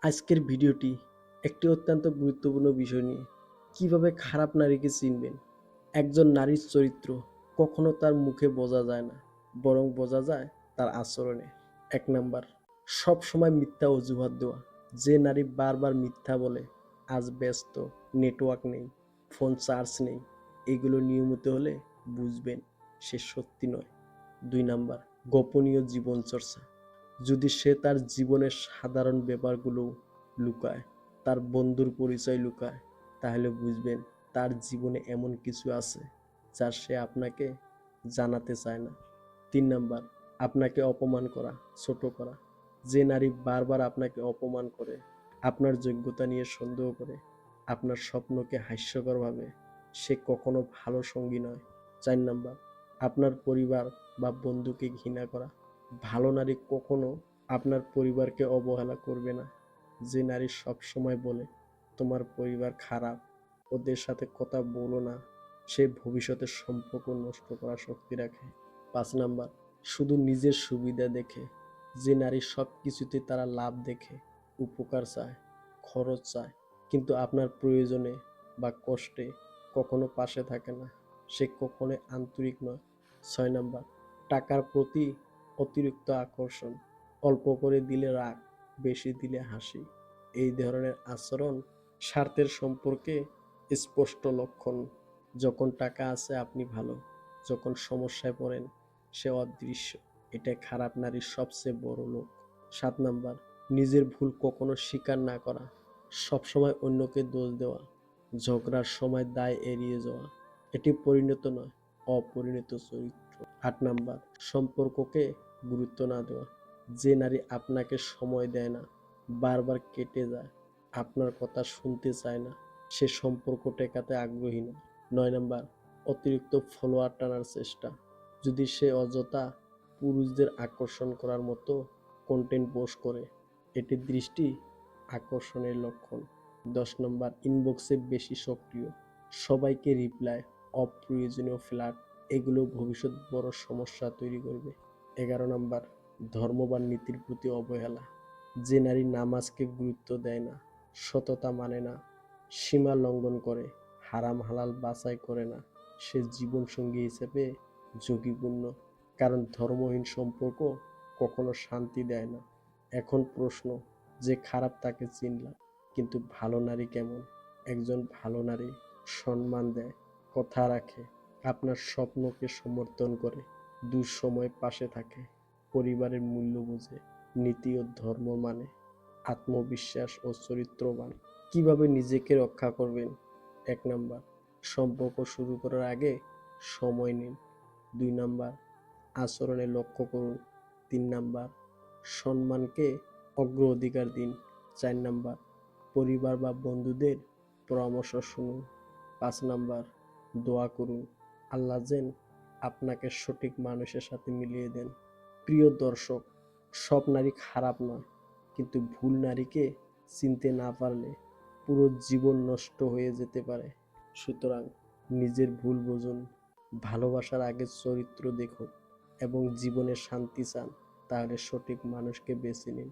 আজকের ভিডিওটি একটি অত্যন্ত গুরুত্বপূর্ণ বিষয় নিয়ে। কিভাবে খারাপ নারীকে চিনবেন। একজন নারীর চরিত্র কখনো তার মুখে বোঝা যায় না, বরং বোঝা যায় তার আচরণে। ১ নাম্বার, সব সময় মিথ্যা অজুহাত দেওয়া। যে নারী বারবার মিথ্যা বলে, আজ ব্যস্ত, নেটওয়ার্ক নেই, ফোন চার্জ নেই, এগুলো নিয়মিত হলে বুঝবেন সে সত্যি নয়। ২ নাম্বার, গোপনীয় জীবন চর্চা। যদি সে তার জীবনের সাধারণ ব্যাপারগুলো লুকায়, তার বন্ধুর পরিচয় লুকায়, তাহলে বুঝবেন তার জীবনে এমন কিছু আছে যা সে আপনাকে জানাতে চায় না। ৩ নাম্বার, আপনাকে অপমান করা, ছোট করা। যে নারী বারবার আপনাকে অপমান করে, আপনার যোগ্যতা নিয়ে সন্দেহ করে, আপনার স্বপ্নকে হাস্যকর ভাবে, সে কখনো ভালো সঙ্গী নয়। ৪ নাম্বার, আপনার পরিবার বা বন্ধুকে ঘৃণা করা। ভালো নারী কখনো আপনার পরিবারকে অবহেলা করবে না। যে নারী সবসময় বলে তোমার পরিবার খারাপ, ওদের সাথে কথা বলো না, সে ভবিষ্যতে সম্পর্ক নষ্ট করার শক্তি রাখে। ৫ নাম্বার, শুধু নিজের সুবিধা দেখে। যে নারী সব কিছুতে তারা লাভ দেখে, উপকার চায়, খরচ চায়, কিন্তু আপনার প্রয়োজনে বা কষ্টে কখনো পাশে থাকে না, সে কখনোই আন্তরিক নয়। ৬ নাম্বার, টাকার প্রতি অতিরিক্ত আকর্ষণ। অল্প করে দিলে রাগ, বেশি দিলে হাসি। এই ধরনের আচরণ স্বার্থের সম্পর্কে স্পষ্ট লক্ষণ। যখন টাকা আছে আপনি ভালো, যখন সমস্যায় পড়েন সে অদৃশ্য। এটা খারাপ নারীর সবচেয়ে বড় লোক। ৭ নাম্বার, নিজের ভুল কখনো স্বীকার না করা, সবসময় অন্যকে দোষ দেওয়া, ঝগড়ার সময় দায় এড়িয়ে যাওয়া। এটি পরিণত নয়, অপরিণত চরিত্র। ৮ নাম্বার, সম্পর্ককে গুরুত্ব না দেওয়া। যে নারী আপনাকে সময় দেয় না, বারবার কেটে যায়, আপনার কথা শুনতে চায় না, সে সম্পর্ক টেকাতে আগ্রহী না। ৯ নাম্বার, অতিরিক্ত ফলোয়ার টানার চেষ্টা। যদি সে অযথা পুরুষদের আকর্ষণ করার মতো কন্টেন্ট পোস্ট করে, এটি দৃষ্টি আকর্ষণের লক্ষণ। ১০ নম্বর, ইনবক্সে বেশি সক্রিয়, সবাইকে রিপ্লাই, অপ্রয়োজনীয় ফ্ল্যাট, এগুলো ভবিষ্যৎ বড় সমস্যা তৈরি করবে। ১১ নম্বর, ধর্ম বা নীতির প্রতি অবহেলা। যে নারী নামাজকে গুরুত্ব দেয় না, সততা মানে না, সীমা লঙ্ঘন করে, হারাম হালাল বাছাই করে না, সে জীবনসঙ্গী হিসেবে ঝুঁকিপূর্ণ। কারণ ধর্মহীন সম্পর্ক কখনো শান্তি দেয় না। এখন প্রশ্ন, যে খারাপ তাকে চিনলাম, কিন্তু ভালো নারী কেমন? একজন ভালো নারী সম্মান দেয়, কথা রাখে, আপনার স্বপ্নকে সমর্থন করে, দুঃসময়ে পাশে থাকে, পরিবারের মূল্য বোঝে, নীতি ও ধর্ম মানে, আত্মবিশ্বাস ও চরিত্রবান। কিভাবে নিজেকে রক্ষা করবেন? ১ নাম্বার, সম্পর্ক শুরু করার আগে সময় নিন। ২ নাম্বার, আচরণে লক্ষ্য করুন। ৩ নাম্বার, সম্মানকে অগ্রাধিকার দিন। ৪ নাম্বার, পরিবার বা বন্ধুদের পরামর্শ শুনুন। ৫ নাম্বার, দোয়া করুন আল্লাহ যেন আপনাকে সঠিক মানুষের সাথে মিলিয়ে দেন। প্রিয় দর্শক, সব নারী খারাপ নয়, কিন্তু ভুল নারীকে চিনতে না পারলে পুরো জীবন নষ্ট হয়ে যেতে পারে। সুতরাং নিজের ভুল বুঝুন, ভালোবাসার আগে চরিত্র দেখুন, এবং জীবনে শান্তি চান তাহলে সঠিক মানুষকে বেছে নিন।